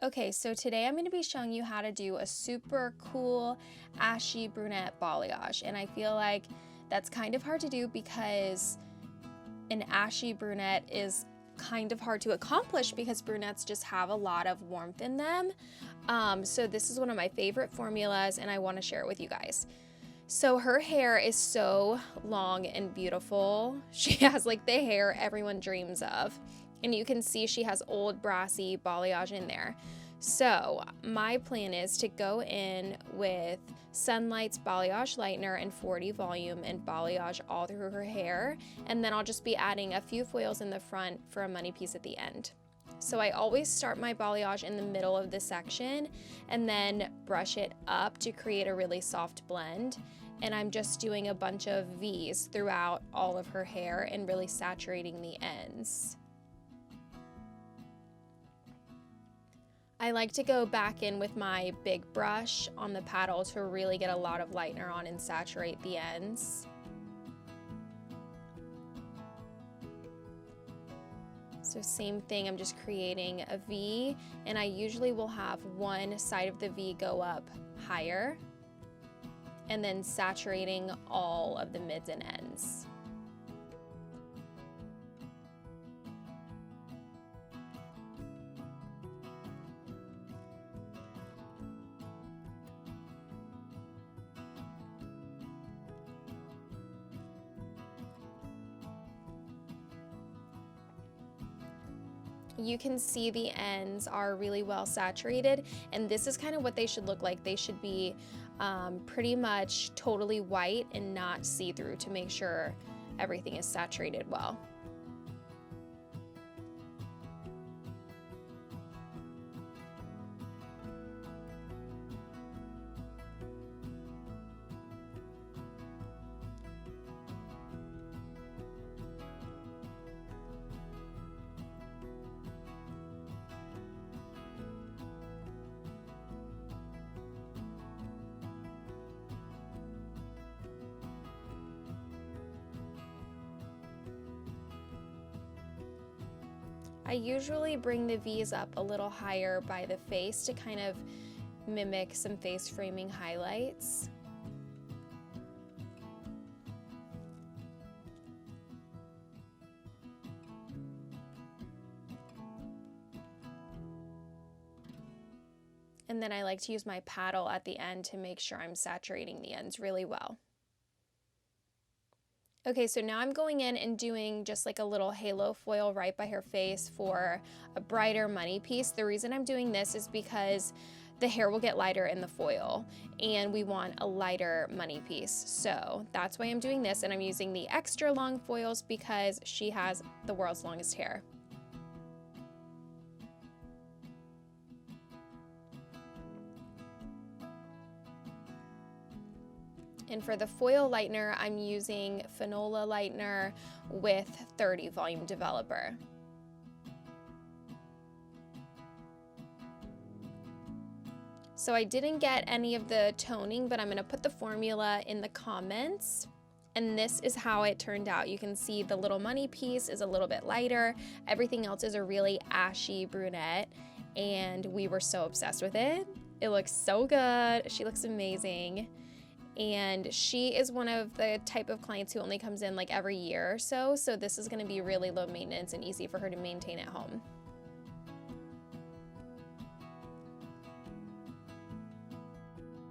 Okay, so today I'm going to be showing you how to do a super cool ashy brunette balayage, and I feel like that's kind of hard to do because an ashy brunette is kind of hard to accomplish because brunettes just have a lot of warmth in them. So this is one of my favorite formulas and I want to share it with you guys. So her hair is so long and beautiful. She has like the hair everyone dreams of. And you can see she has old brassy balayage in there. So my plan is to go in with Sunglights balayage lightener and 40 volume and balayage all through her hair. And then I'll just be adding a few foils in the front for a money piece at the end. So I always start my balayage in the middle of the section and then brush it up to create a really soft blend. And I'm just doing a bunch of V's throughout all of her hair and really saturating the ends. I like to go back in with my big brush on the paddle to really get a lot of lightener on and saturate the ends. So same thing, I'm just creating a V, and I usually will have one side of the V go up higher and then saturating all of the mids and ends. You can see the ends are really well saturated, and this is kind of what they should look like. They should be pretty much totally white and not see-through to make sure everything is saturated well. I usually bring the V's up a little higher by the face to kind of mimic some face framing highlights. And then I like to use my paddle at the end to make sure I'm saturating the ends really well. Okay, so now I'm going in and doing just like a little halo foil right by her face for a brighter money piece. The reason I'm doing this is because the hair will get lighter in the foil and we want a lighter money piece. So that's why I'm doing this, and I'm using the extra long foils because she has the world's longest hair. And for the foil lightener, I'm using Fanola lightener with 30 volume developer. So I didn't get any of the toning, but I'm going to put the formula in the comments. And this is how it turned out. You can see the little money piece is a little bit lighter. Everything else is a really ashy brunette, and we were so obsessed with it. It looks so good. She looks amazing. And she is one of the type of clients who only comes in like every year or so. So this is going to be really low maintenance and easy for her to maintain at home.